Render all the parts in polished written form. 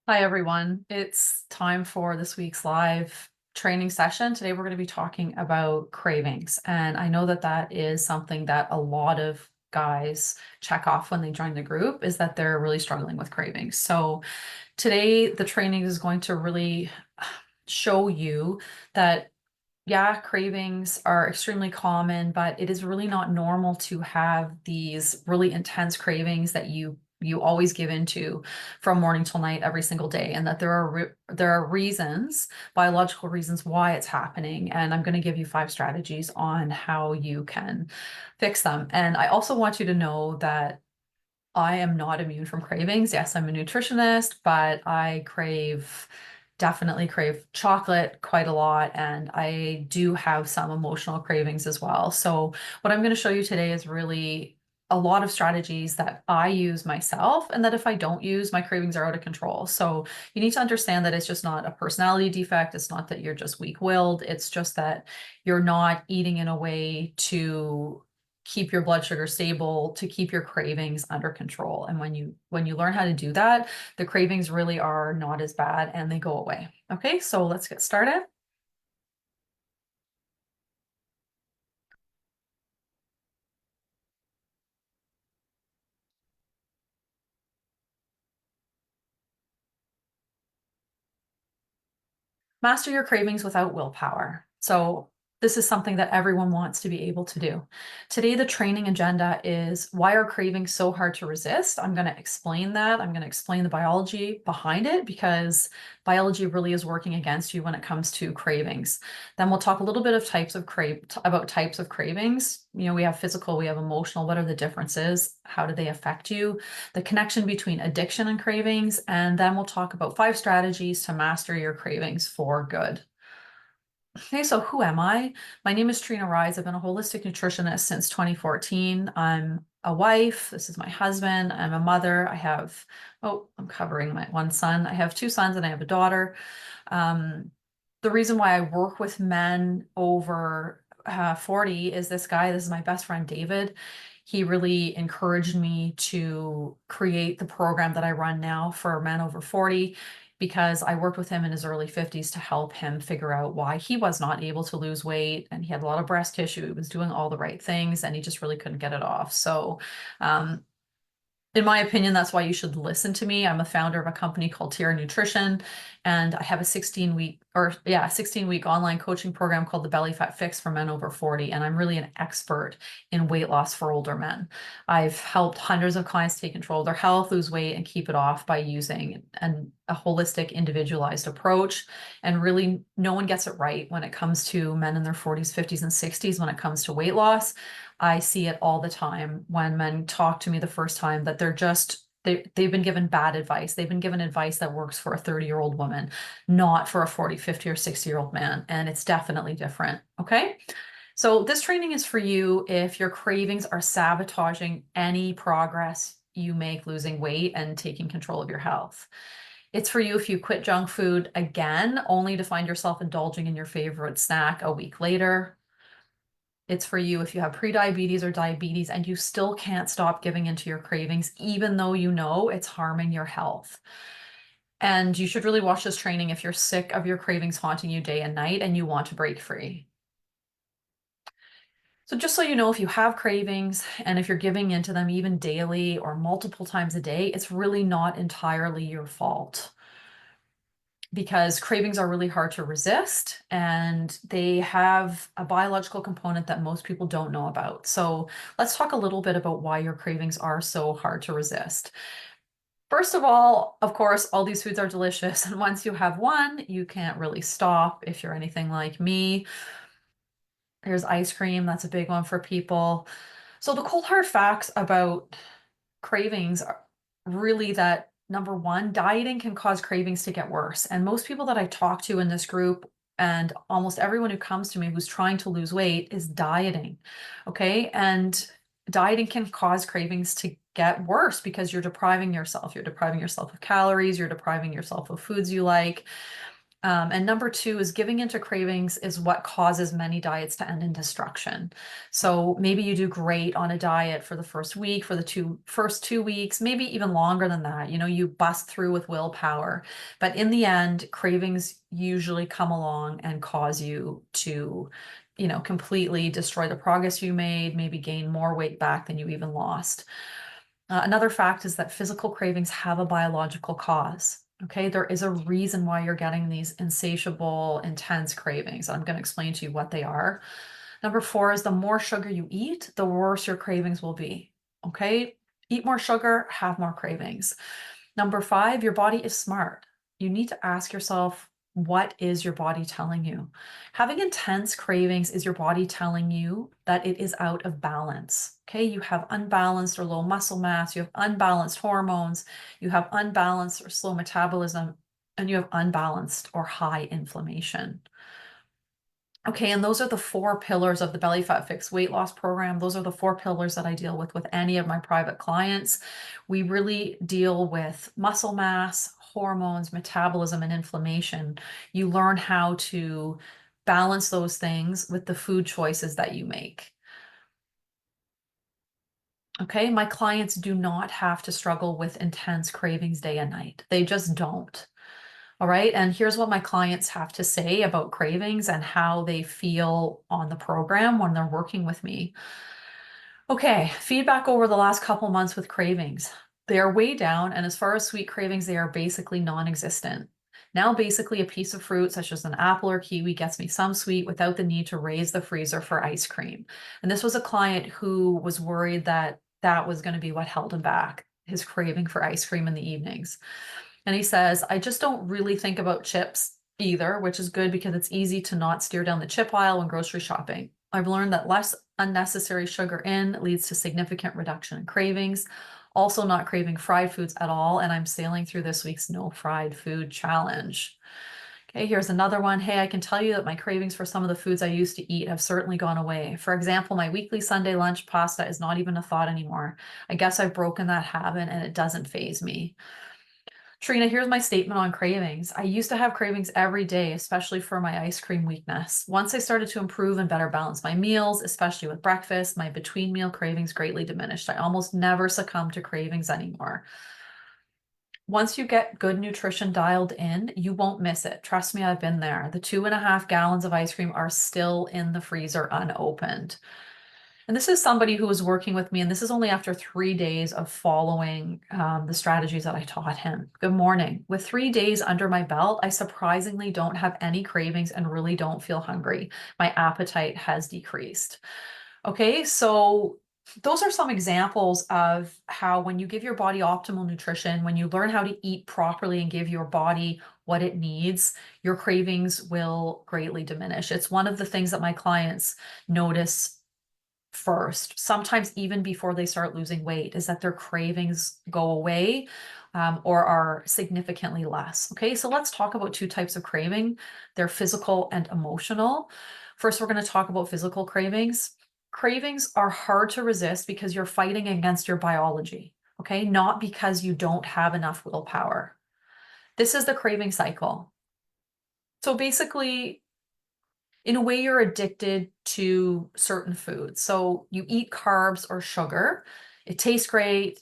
Hi, everyone. It's time for this week's live training session. Today, we're going to be talking about cravings. And I know that that is something that a lot of guys check off when they join the group is that they're really struggling with cravings. So today, the training is going to really show you that yeah, cravings are extremely common, but it is really not normal to have these really intense cravings that you always give into from morning till night every single day, and that there are reasons, biological reasons why it's happening. And I'm going to give you 5 strategies on how you can fix them. And I also want you to know that I am not immune from cravings. Yes, I'm a nutritionist, but definitely crave chocolate quite a lot, and I do have some emotional cravings as well. So what I'm going to show you today is really a lot of strategies that I use myself, and that if I don't use, my cravings are out of control. So you need to understand that it's just not a personality defect. It's not that you're just weak-willed. It's just that you're not eating in a way to keep your blood sugar stable, to keep your cravings under control. And when you learn how to do that, the cravings really are not as bad and they go away. Okay, so let's get started. Master your cravings without willpower. So this is something that everyone wants to be able to do. Today, the training agenda is why are cravings so hard to resist? I'm going to explain that. I'm going to explain the biology behind it because biology really is working against you when it comes to cravings. Then we'll talk a little bit of about types of cravings. You know, we have physical, we have emotional. What are the differences? How do they affect you? The connection between addiction and cravings, and then we'll talk about 5 strategies to master your cravings for good. Okay, so who am I? My name is Trina Rise. I've been a holistic nutritionist since 2014. I'm a wife. This is my husband. I'm a mother. I'm covering my one son. I have 2 sons and I have a daughter. The reason why I work with men over 40 is this guy. This is my best friend, David. He really encouraged me to create the program that I run now for men over 40 because I worked with him in his early 50s to help him figure out why he was not able to lose weight. And he had a lot of breast tissue. He was doing all the right things and he just really couldn't get it off. So um, in my opinion, that's why you should listen to me. I'm a founder of a company called Tiara Nutrition, and I have a 16-week online coaching program called the Belly Fat Fix for men over 40. And I'm really an expert in weight loss for older men. I've helped hundreds of clients take control of their health, lose weight, and keep it off by using a holistic, individualized approach. And really, no one gets it right when it comes to men in their 40s, 50s, and 60s when it comes to weight loss. I see it all the time when men talk to me the first time that they've been given bad advice. They've been given advice that works for a 30-year-old woman, not for a 40, 50, or 60-year-old man. And it's definitely different. Okay. So this training is for you if your cravings are sabotaging any progress you make losing weight and taking control of your health. It's for you if you quit junk food again, only to find yourself indulging in your favorite snack a week later. It's for you if you have prediabetes or diabetes and you still can't stop giving into your cravings, even though you know it's harming your health. And you should really watch this training if you're sick of your cravings haunting you day and night and you want to break free. So just so you know, if you have cravings and if you're giving into them even daily or multiple times a day, it's really not entirely your fault, because cravings are really hard to resist and they have a biological component that most people don't know about. So let's talk a little bit about why your cravings are so hard to resist. First of all, of course, all these foods are delicious. And once you have one, you can't really stop if you're anything like me. There's ice cream. That's a big one for people. So the cold hard facts about cravings are really that number one, dieting can cause cravings to get worse. And most people that I talk to in this group, and almost everyone who comes to me who's trying to lose weight, is dieting. Okay. And dieting can cause cravings to get worse because you're depriving yourself. You're depriving yourself of calories, you're depriving yourself of foods you like. And number two is giving into cravings is what causes many diets to end in destruction. So maybe you do great on a diet for the first week, for the first 2 weeks, maybe even longer than that. You know, you bust through with willpower. But in the end, cravings usually come along and cause you to, completely destroy the progress you made, maybe gain more weight back than you even lost. Another fact is that physical cravings have a biological cause. Okay, there is a reason why you're getting these insatiable, intense cravings. I'm going to explain to you what they are. Number four is the more sugar you eat, the worse your cravings will be. Okay, eat more sugar, have more cravings. Number five, your body is smart. You need to ask yourself, what is your body telling you? Having intense cravings is your body telling you that it is out of balance. Okay, you have unbalanced or low muscle mass, you have unbalanced hormones, you have unbalanced or slow metabolism, and you have unbalanced or high inflammation. Okay, and those are the four pillars of the Belly Fat Fix weight loss program. Those are the four pillars that I deal with any of my private clients. We really deal with muscle mass, hormones, metabolism, and inflammation. You learn how to balance those things with the food choices that you make. Okay, my clients do not have to struggle with intense cravings day and night. They just don't. All right. And here's what my clients have to say about cravings and how they feel on the program when they're working with me. Okay, feedback over the last couple months with cravings. They are way down, and as far as sweet cravings, they are basically non-existent. Now, basically, a piece of fruit, such as an apple or kiwi, gets me some sweet without the need to raise the freezer for ice cream. And this was a client who was worried that that was going to be what held him back, his craving for ice cream in the evenings. And he says, I just don't really think about chips either, which is good because it's easy to not steer down the chip aisle when grocery shopping. I've learned that less unnecessary sugar in leads to significant reduction in cravings. Also, not craving fried foods at all. And I'm sailing through this week's no fried food challenge. Okay, here's another one. Hey, I can tell you that my cravings for some of the foods I used to eat have certainly gone away. For example, my weekly Sunday lunch pasta is not even a thought anymore. I guess I've broken that habit and it doesn't faze me. Trina, here's my statement on cravings. I used to have cravings every day, especially for my ice cream weakness. Once I started to improve and better balance my meals, especially with breakfast, my between meal cravings greatly diminished. I almost never succumb to cravings anymore. Once you get good nutrition dialed in, you won't miss it. Trust me, I've been there. The 2.5 gallons of ice cream are still in the freezer unopened. And this is somebody who was working with me, and this is only after 3 days of following the strategies that I taught him. Good morning. With 3 days under my belt, I surprisingly don't have any cravings and really don't feel hungry. My appetite has decreased. Okay, so those are some examples of how when you give your body optimal nutrition, when you learn how to eat properly and give your body what it needs, your cravings will greatly diminish. It's one of the things that my clients notice first, sometimes even before they start losing weight, is that their cravings go away or are significantly less. Okay, so let's talk about two types of craving. They're physical and emotional. First, we're going to talk about physical cravings. Cravings are hard to resist because you're fighting against your biology, okay, not because you don't have enough willpower. This is the craving cycle. So basically, in a way, you're addicted to certain foods. So you eat carbs or sugar, it tastes great,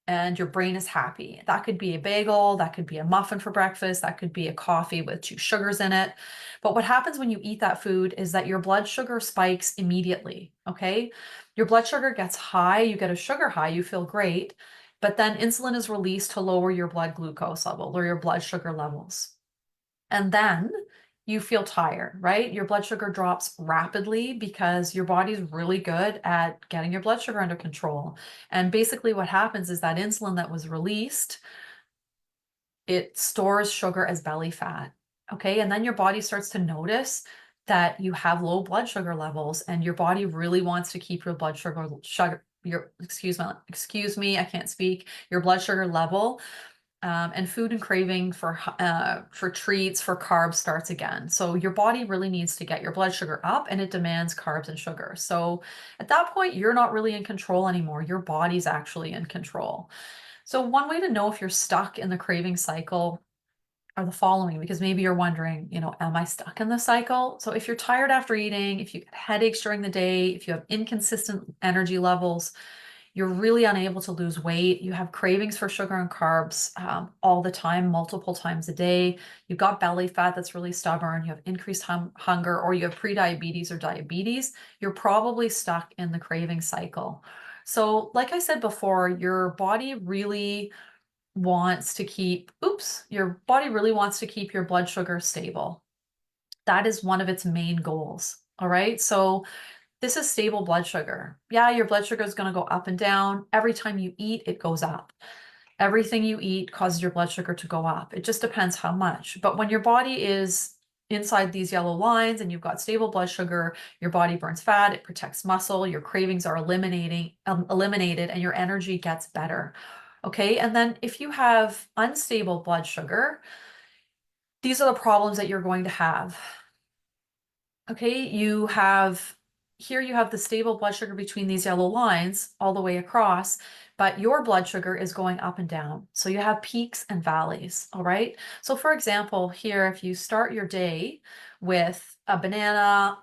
and your brain is happy. That could be a bagel, that could be a muffin for breakfast, that could be a coffee with 2 sugars in it. But what happens when you eat that food is that your blood sugar spikes immediately, okay? Your blood sugar gets high, you get a sugar high, you feel great, but then insulin is released to lower your blood glucose level or your blood sugar levels. And then you feel tired, right? Your blood sugar drops rapidly because your body's really good at getting your blood sugar under control. And basically what happens is that insulin that was released, it stores sugar as belly fat. Okay. And then your body starts to notice that you have low blood sugar levels and your body really wants to keep your blood sugar your excuse me, I can't speak, your blood sugar level. And food and craving for treats, for carbs starts again. So your body really needs to get your blood sugar up and it demands carbs and sugar. So at that point, you're not really in control anymore. Your body's actually in control. So one way to know if you're stuck in the craving cycle are the following, because maybe you're wondering, am I stuck in the cycle? So if you're tired after eating, if you get headaches during the day, if you have inconsistent energy levels, you're really unable to lose weight, you have cravings for sugar and carbs all the time, multiple times a day, you've got belly fat that's really stubborn, you have increased hunger, or you have prediabetes or diabetes, you're probably stuck in the craving cycle. So like I said before, your body really wants to keep, your body really wants to keep your blood sugar stable. That is one of its main goals. All right. So this is stable blood sugar. Yeah, your blood sugar is going to go up and down. Every time you eat, it goes up. Everything you eat causes your blood sugar to go up. It just depends how much. But when your body is inside these yellow lines and you've got stable blood sugar, your body burns fat, it protects muscle, your cravings are eliminated, and your energy gets better. Okay, and then if you have unstable blood sugar, these are the problems that you're going to have. Okay, you have the stable blood sugar between these yellow lines all the way across, but your blood sugar is going up and down. So you have peaks and valleys, all right? So for example, here, if you start your day with a banana,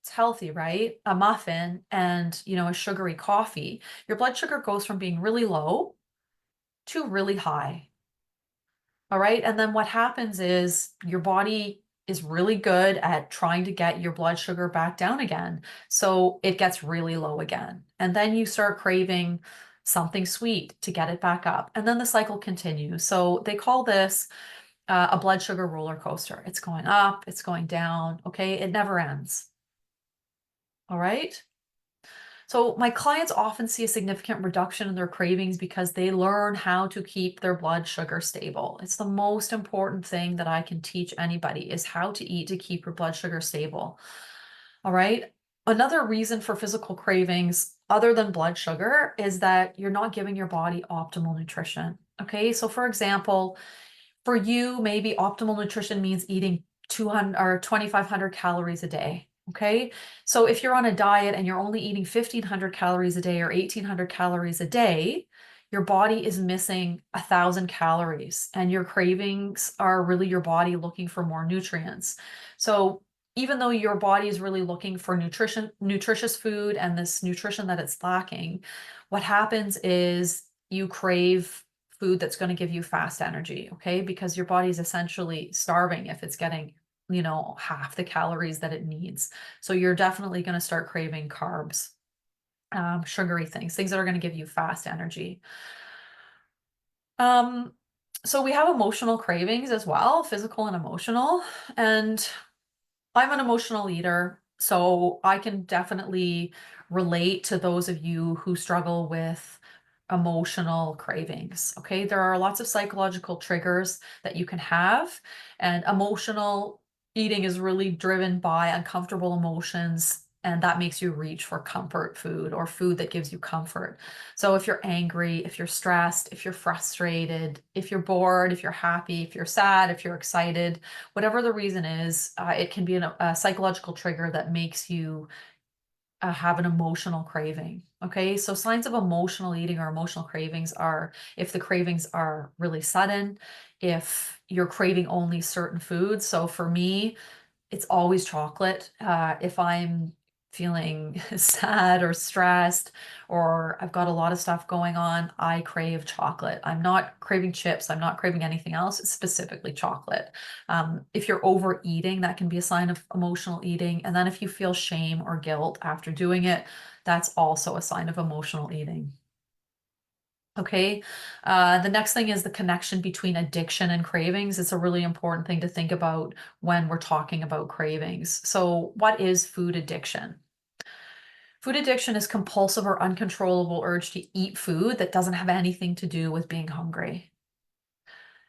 it's healthy, right? A muffin and, a sugary coffee, your blood sugar goes from being really low to really high. All right. And then what happens is your body is really good at trying to get your blood sugar back down again. So it gets really low again. And then you start craving something sweet to get it back up. And then the cycle continues. So they call this a blood sugar roller coaster. It's going up, it's going down. Okay. It never ends. All right. So my clients often see a significant reduction in their cravings because they learn how to keep their blood sugar stable. It's the most important thing that I can teach anybody is how to eat to keep your blood sugar stable. All right. Another reason for physical cravings other than blood sugar is that you're not giving your body optimal nutrition. Okay. So for example, for you, maybe optimal nutrition means eating 200 or 2,500 calories a day. Okay. So if you're on a diet and you're only eating 1,500 calories a day or 1,800 calories a day, your body is missing 1,000 calories and your cravings are really your body looking for more nutrients. So even though your body is really looking for nutritious food and this nutrition that it's lacking, what happens is you crave food that's going to give you fast energy, okay? Because your body's essentially starving if it's getting, half the calories that it needs. So you're definitely going to start craving carbs, sugary things that are going to give you fast energy. Um, so we have emotional cravings as well, physical and emotional. And I'm an emotional eater, so I can definitely relate to those of you who struggle with emotional cravings. Okay, there are lots of psychological triggers that you can have, and emotional eating is really driven by uncomfortable emotions. And that makes you reach for comfort food or food that gives you comfort. So if you're angry, if you're stressed, if you're frustrated, if you're bored, if you're happy, if you're sad, if you're excited, whatever the reason is, it can be a psychological trigger that makes you have an emotional craving. Okay, so signs of emotional eating or emotional cravings are if the cravings are really sudden, if you're craving only certain foods. So for me, it's always chocolate. If I'm feeling sad or stressed or I've got a lot of stuff going on, I crave chocolate. I'm not craving chips. I'm not craving anything else. It's specifically chocolate. If you're overeating, that can be a sign of emotional eating. And then if you feel shame or guilt after doing it, that's also a sign of emotional eating. Okay. The next thing is the connection between addiction and cravings. It's a really important thing to think about when we're talking about cravings. So, what is food addiction? Food addiction is compulsive or uncontrollable urge to eat food that doesn't have anything to do with being hungry.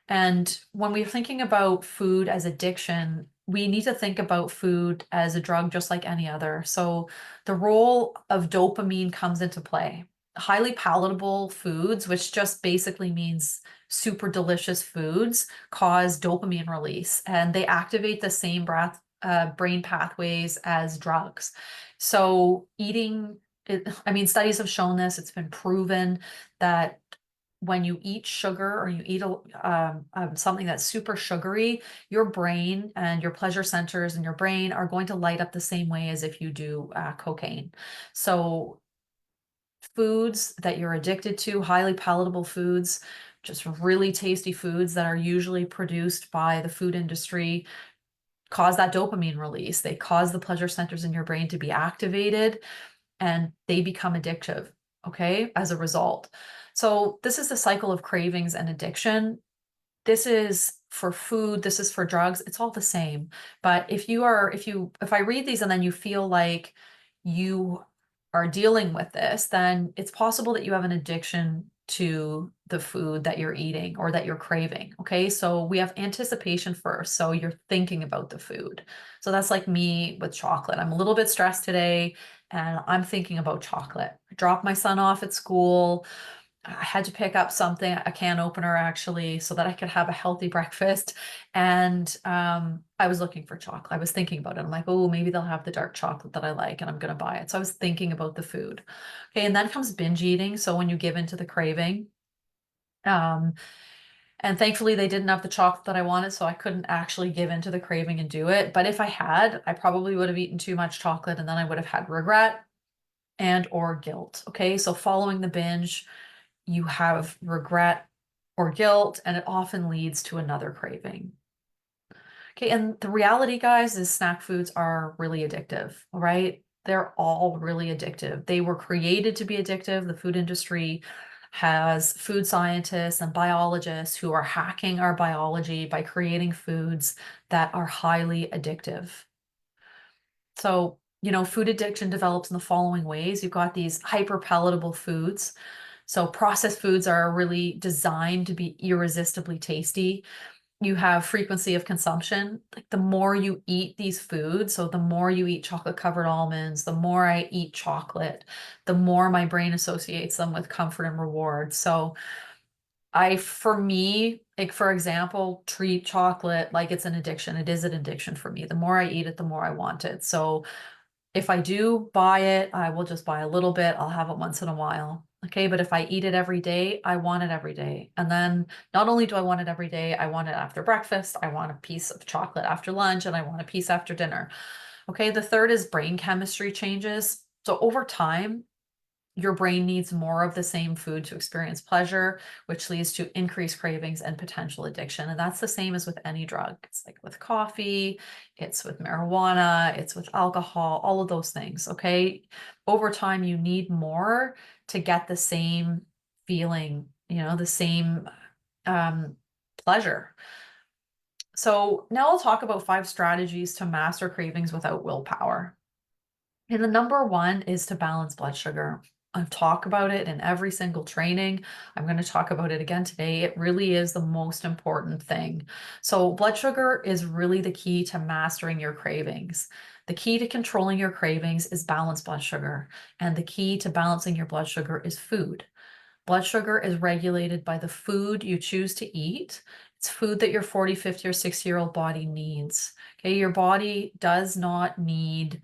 And when we're thinking about food as addiction, we need to think about food as a drug just like any other. So the role of dopamine comes into play. Highly palatable foods, which just basically means super delicious foods, cause dopamine release and they activate the same brain pathways as drugs. So eating, studies have shown this, it's been proven that when you eat sugar or you eat something that's super sugary, your brain and your pleasure centers in your brain are going to light up the same way as if you do cocaine. So foods that you're addicted to, highly palatable foods, just really tasty foods that are usually produced by the food industry, cause that dopamine release. They cause the pleasure centers in your brain to be activated and they become addictive, okay, as a result. So this is the cycle of cravings and addiction. This is for food, this is for drugs, it's all the same. But if I read these and then you feel like you are dealing with this, then it's possible that you have an addiction to the food that you're eating or that you're craving. Okay, so we have anticipation first. So you're thinking about the food. So that's like me with chocolate. I'm a little bit stressed today and I'm thinking about chocolate. I dropped my son off at school. I had to pick up something, a can opener actually, so that I could have a healthy breakfast. And I was looking for chocolate. I was thinking about it. I'm like, oh, maybe they'll have the dark chocolate that I like and I'm going to buy it. So I was thinking about the food. Okay. And then comes binge eating. So when you give into the craving, um, and thankfully they didn't have the chocolate that I wanted, so I couldn't actually give into the craving and do it. But if I had, I probably would have eaten too much chocolate and then I would have had regret and or guilt. Okay. So following the binge, you have regret or guilt, and it often leads to another craving. Okay, and the reality, guys, is snack foods are really addictive, all right? They're all really addictive. They were created to be addictive. The food industry has food scientists and biologists who are hacking our biology by creating foods that are highly addictive. So, food addiction develops in the following ways. You've got these hyper palatable foods. So processed foods are really designed to be irresistibly tasty. You have frequency of consumption. Like the more you eat these foods, so the more you eat chocolate covered almonds, the more I eat chocolate, the more my brain associates them with comfort and reward. So for me, like for example, treat chocolate like it's an addiction. It is an addiction for me. The more I eat it, the more I want it. So if I do buy it, I will just buy a little bit. I'll have it once in a while. Okay, but if I eat it every day, I want it every day. And then not only do I want it every day, I want it after breakfast, I want a piece of chocolate after lunch, and I want a piece after dinner. Okay, the third is brain chemistry changes. So over time, your brain needs more of the same food to experience pleasure, which leads to increased cravings and potential addiction. And that's the same as with any drug. It's like with coffee, it's with marijuana, it's with alcohol, all of those things. Okay. Over time, you need more to get the same feeling, the same pleasure. So now I'll talk about 5 strategies to master cravings without willpower. And the number one is to balance blood sugar. I've talked about it in every single training. I'm going to talk about it again today. It really is the most important thing. So blood sugar is really the key to mastering your cravings. The key to controlling your cravings is balanced blood sugar. And the key to balancing your blood sugar is food. Blood sugar is regulated by the food you choose to eat. It's food that your 40, 50, or 60-year-old body needs. Okay, your body does not need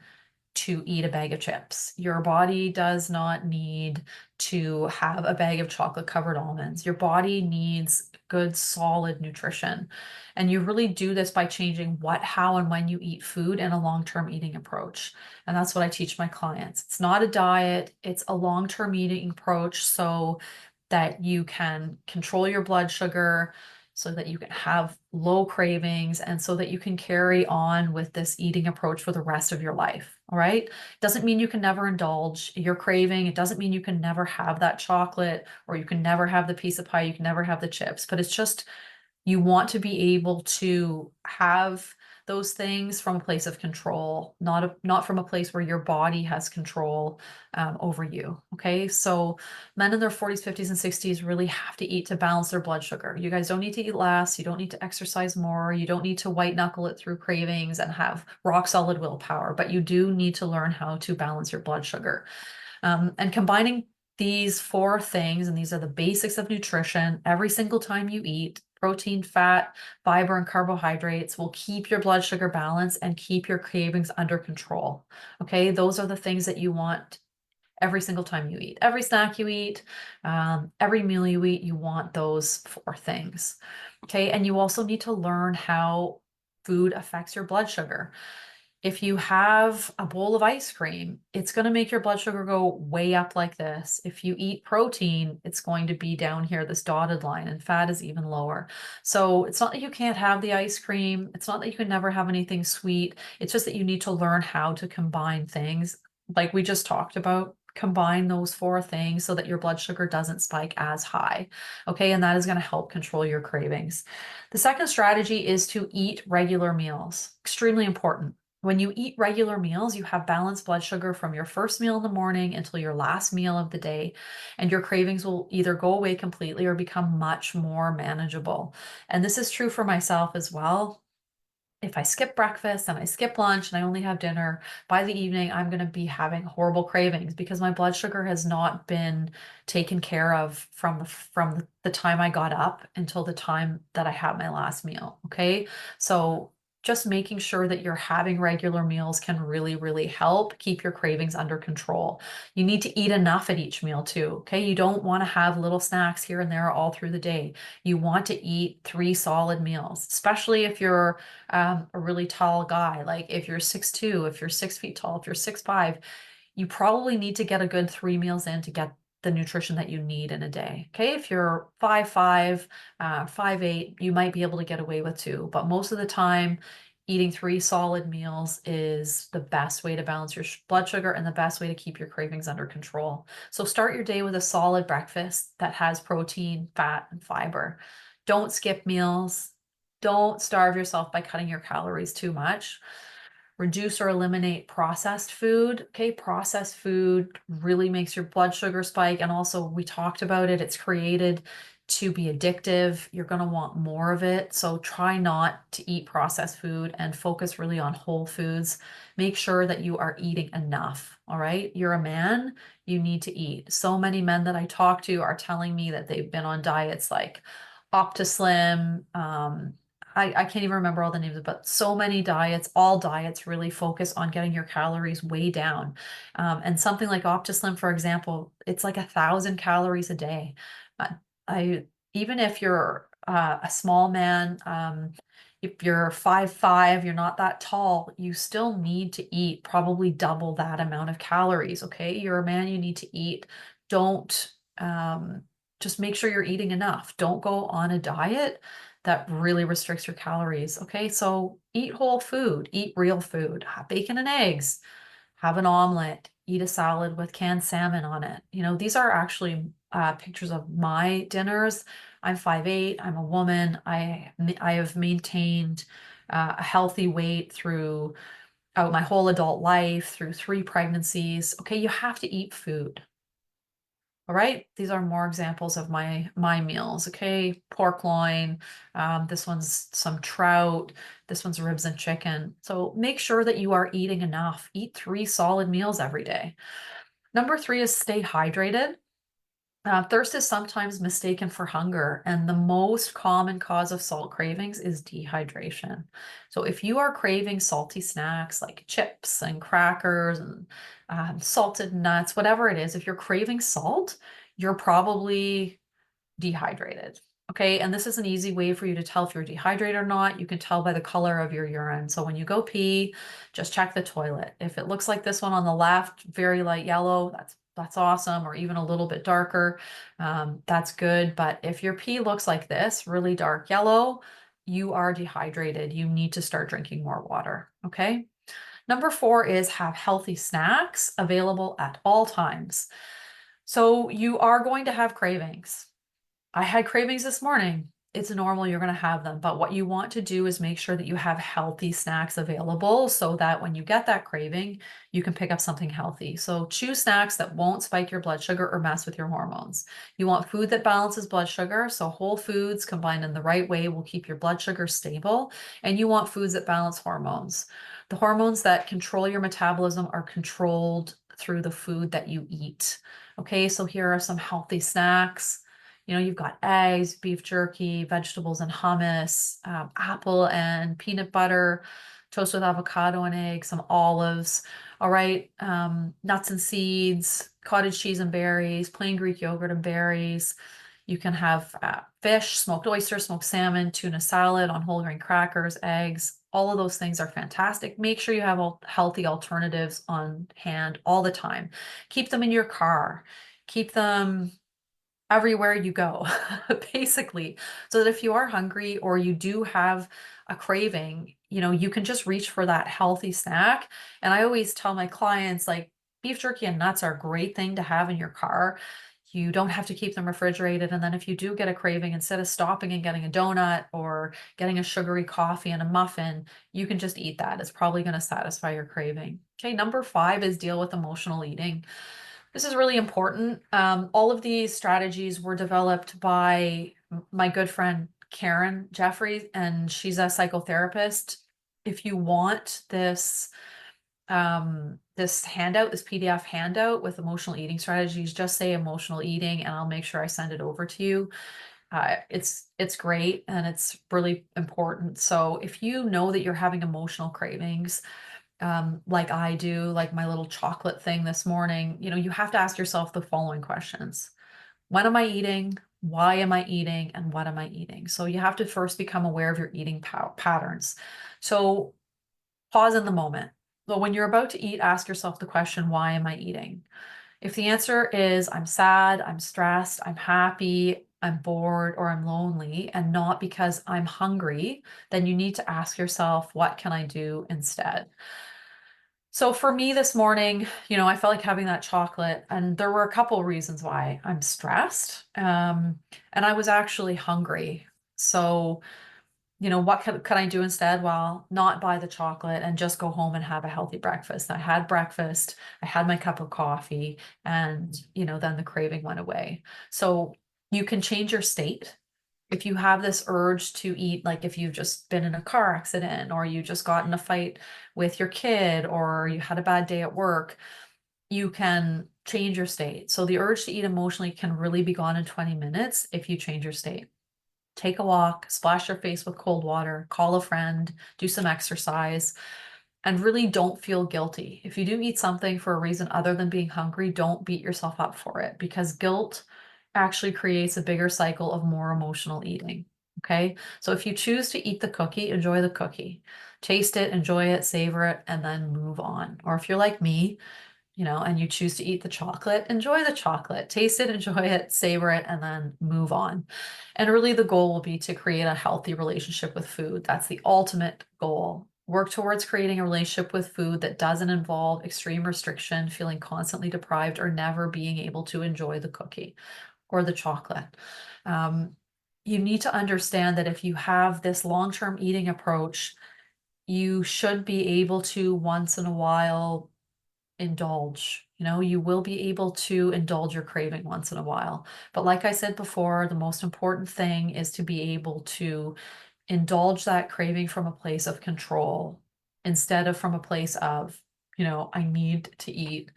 to eat a bag of chips. Your body does not need to have a bag of chocolate covered almonds. Your body needs good, solid nutrition. And you really do this by changing what, how, and when you eat food and a long-term eating approach. And that's what I teach my clients. It's not a diet, it's a long-term eating approach so that you can control your blood sugar, so that you can have low cravings and so that you can carry on with this eating approach for the rest of your life. All right. Doesn't mean you can never indulge your craving. It doesn't mean you can never have that chocolate or you can never have the piece of pie. You can never have the chips, but it's just you want to be able to have those things from a place of control, not from a place where your body has control over you. Okay, so men in their 40s, 50s, and 60s really have to eat to balance their blood sugar. You guys don't need to eat less. You don't need to exercise more. You don't need to white knuckle it through cravings and have rock solid willpower, but you do need to learn how to balance your blood sugar. And combining these 4 things, and these are the basics of nutrition, every single time you eat, protein, fat, fiber, and carbohydrates will keep your blood sugar balanced and keep your cravings under control. Okay, those are the things that you want every single time you eat. Every snack you eat, every meal you eat, you want those four things. Okay, and you also need to learn how food affects your blood sugar. If you have a bowl of ice cream, it's going to make your blood sugar go way up like this. If you eat protein, it's going to be down here, this dotted line, and fat is even lower. So it's not that you can't have the ice cream. It's not that you can never have anything sweet. It's just that you need to learn how to combine things like we just talked about. Combine those four things so that your blood sugar doesn't spike as high. Okay, and that is going to help control your cravings. The second strategy is to eat regular meals. Extremely important. When you eat regular meals, you have balanced blood sugar from your first meal in the morning until your last meal of the day, and your cravings will either go away completely or become much more manageable. And this is true for myself as well. If I skip breakfast and I skip lunch and I only have dinner, by the evening, I'm going to be having horrible cravings because my blood sugar has not been taken care of from the time I got up until the time that I had my last meal. Okay. So just making sure that you're having regular meals can really, really help keep your cravings under control. You need to eat enough at each meal too. Okay. You don't want to have little snacks here and there all through the day. You want to eat 3 solid meals, especially if you're a really tall guy. Like if you're 6'2", if you're 6 feet tall, if you're 6'5", you probably need to get a good 3 meals in to get the nutrition that you need in a day. Okay, if you're 5'5", 5'8", you might be able to get away with 2, but most of the time, eating 3 solid meals is the best way to balance your blood sugar and the best way to keep your cravings under control. So start your day with a solid breakfast that has protein, fat, and fiber. Don't skip meals. Don't starve yourself by cutting your calories too much. Reduce or eliminate processed food. Okay, processed food really makes your blood sugar spike. And also, we talked about it, it's created to be addictive. You're going to want more of it. So try not to eat processed food and focus really on whole foods. Make sure that you are eating enough. All right, you're a man, you need to eat. So many men that I talk to are telling me that they've been on diets like OptiSlim, I can't even remember all the names, but so many diets, all diets really focus on getting your calories way down. And something like OptiSlim, for example, it's like 1,000 calories a day. Uh, I even if you're a small man, if you're 5'5", you're not that tall, you still need to eat probably double that amount of calories. Okay, you're a man, you need to eat. Don't just make sure you're eating enough. Don't go on a diet that really restricts your calories. Okay, so eat whole food, eat real food, have bacon and eggs, have an omelet, eat a salad with canned salmon on it. You know, these are actually pictures of my dinners. I'm 5'8", I'm a woman. I have maintained a healthy weight through my whole adult life, through 3 pregnancies. Okay, you have to eat food. All right, these are more examples of my meals. Okay, pork loin. This one's some trout. This one's ribs and chicken. So make sure that you are eating enough. Eat 3 solid meals every day. Number 3 is stay hydrated. Thirst is sometimes mistaken for hunger, and the most common cause of salt cravings is dehydration. So if you are craving salty snacks like chips and crackers and salted nuts, whatever it is, if you're craving salt, you're probably dehydrated. Okay, and this is an easy way for you to tell if you're dehydrated or not. You can tell by the color of your urine. So when you go pee, just check the toilet. If it looks like this one on the left, very light yellow, that's awesome, or even a little bit darker, that's good. But if your pee looks like this, really dark yellow, you are dehydrated. You need to start drinking more water. Okay. Number 4 is have healthy snacks available at all times. So you are going to have cravings. I had cravings this morning. It's normal, you're going to have them. But what you want to do is make sure that you have healthy snacks available so that when you get that craving, you can pick up something healthy. So choose snacks that won't spike your blood sugar or mess with your hormones. You want food that balances blood sugar. So whole foods combined in the right way will keep your blood sugar stable. And you want foods that balance hormones. The hormones that control your metabolism are controlled through the food that you eat. Okay, so here are some healthy snacks. You know, you've got eggs, beef jerky, vegetables and hummus, apple and peanut butter, toast with avocado and egg, some olives. All right. Nuts and seeds, cottage cheese and berries, plain Greek yogurt and berries. You can have fish, smoked oyster, smoked salmon, tuna salad on whole grain crackers, eggs. All of those things are fantastic. Make sure you have all healthy alternatives on hand all the time. Keep them in your car. Keep them everywhere you go, basically, so that if you are hungry or you do have a craving, you can just reach for that healthy snack. And I always tell my clients, like, beef jerky and nuts are a great thing to have in your car. You don't have to keep them refrigerated. And then if you do get a craving, instead of stopping and getting a donut or getting a sugary coffee and a muffin, you can just eat that. It's probably going to satisfy your craving. Okay, number 5 is deal with emotional eating. This is really important. All of these strategies were developed by my good friend Karen Jeffries, and she's a psychotherapist. If you want this handout, this PDF handout with emotional eating strategies, just say emotional eating, and I'll make sure I send it over to you. It's great and it's really important. So if you know that you're having emotional cravings, like I do, like my little chocolate thing this morning, you have to ask yourself the following questions. When am I eating? Why am I eating? And what am I eating? So you have to first become aware of your eating patterns. So pause in the moment. So when you're about to eat, ask yourself the question, why am I eating? If the answer is I'm sad, I'm stressed, I'm happy, I'm bored, or I'm lonely, and not because I'm hungry, then you need to ask yourself, what can I do instead? So for me this morning, I felt like having that chocolate, and there were a couple of reasons why. I'm stressed, and I was actually hungry. So, what could I do instead? Well, not buy the chocolate and just go home and have a healthy breakfast. I had breakfast, I had my cup of coffee, and, then the craving went away. So you can change your state if you have this urge to eat, like if you've just been in a car accident or you just got in a fight with your kid or you had a bad day at work, you can change your state. So the urge to eat emotionally can really be gone in 20 minutes if you change your state. Take a walk, splash your face with cold water, call a friend, do some exercise, and really don't feel guilty. If you do eat something for a reason other than being hungry, don't beat yourself up for it, because guilt actually creates a bigger cycle of more emotional eating. Okay. So if you choose to eat the cookie, enjoy the cookie, taste it, enjoy it, savor it, and then move on. Or if you're like me, and you choose to eat the chocolate, enjoy the chocolate, taste it, enjoy it, savor it, and then move on. And really, the goal will be to create a healthy relationship with food. That's the ultimate goal. Work towards creating a relationship with food that doesn't involve extreme restriction, feeling constantly deprived, or never being able to enjoy the cookie or the chocolate. Um, you need to understand that if you have this long-term eating approach, you should be able to once in a while indulge. You will be able to indulge your craving once in a while. But like I said before, the most important thing is to be able to indulge that craving from a place of control instead of from a place of, I need to eat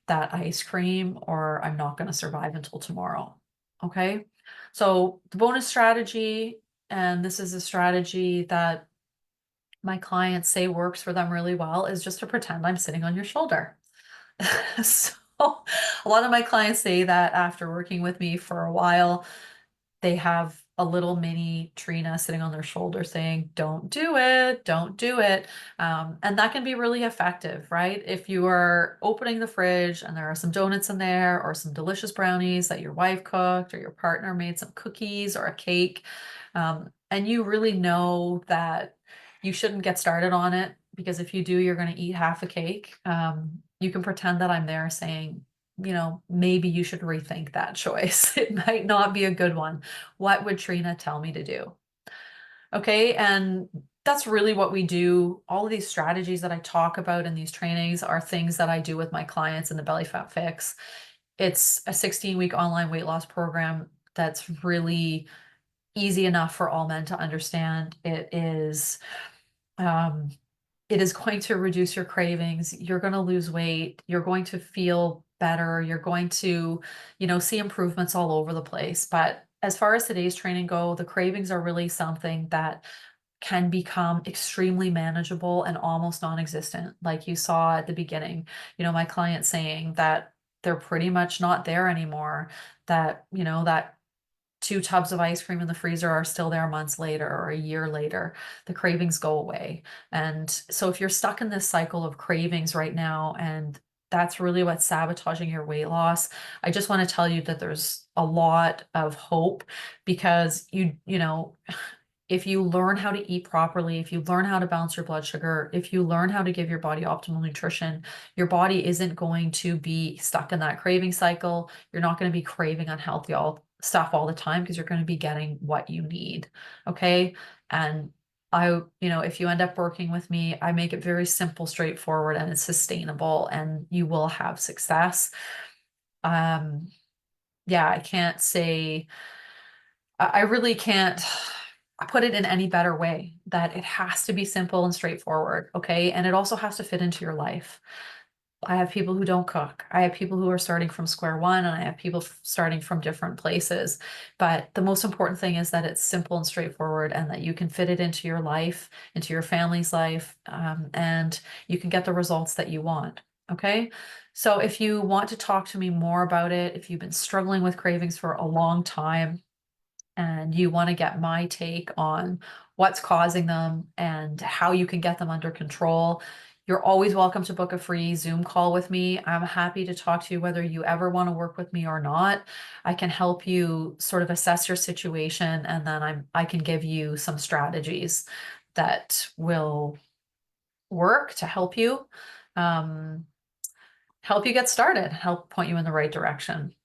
that ice cream or I'm not going to survive until tomorrow. Okay. So the bonus strategy, and this is a strategy that my clients say works for them really well, is just to pretend I'm sitting on your shoulder. So a lot of my clients say that after working with me for a while, they have a little mini Trina sitting on their shoulder saying, don't do it, don't do it. And that can be really effective, right? If you are opening the fridge and there are some donuts in there or some delicious brownies that your wife cooked or your partner made some cookies or a cake, and you really know that you shouldn't get started on it because if you do, you're going to eat half a cake. You can pretend that I'm there saying, maybe you should rethink that choice. It might not be a good one. What would Trina tell me to do? Okay. And that's really what we do. All of these strategies that I talk about in these trainings are things that I do with my clients in the Belly Fat Fix. It's a 16-week online weight loss program that's really easy enough for all men to understand. Um, it is going to reduce your cravings. You're going to lose weight. You're going to feel better. You're going to, see improvements all over the place. But as far as today's training go, the cravings are really something that can become extremely manageable and almost non-existent. Like you saw at the beginning, my client saying that they're pretty much not there anymore, that, that 2 tubs of ice cream in the freezer are still there months later or a year later. The cravings go away. And so if you're stuck in this cycle of cravings right now, and that's really what's sabotaging your weight loss, I just want to tell you that there's a lot of hope, because if you learn how to eat properly, if you learn how to balance your blood sugar, if you learn how to give your body optimal nutrition, your body isn't going to be stuck in that craving cycle. You're not going to be craving unhealthy stuff all the time, because you're going to be getting what you need. Okay. And if you end up working with me, I make it very simple, straightforward, and it's sustainable, and you will have success. Um, yeah, I can't say, I really can't put it in any better way, that it has to be simple and straightforward. Okay. And it also has to fit into your life. I have people who don't cook. I have people who are starting from square one, and I have people starting from different places. But the most important thing is that it's simple and straightforward, and that you can fit it into your life, into your family's life, and you can get the results that you want. Okay. So if you want to talk to me more about it, if you've been struggling with cravings for a long time, and you want to get my take on what's causing them and how you can get them under control, you're always welcome to book a free Zoom call with me. I'm happy to talk to you whether you ever want to work with me or not. I can help you sort of assess your situation, and then I can give you some strategies that will work to help you, um, help you get started, help point you in the right direction.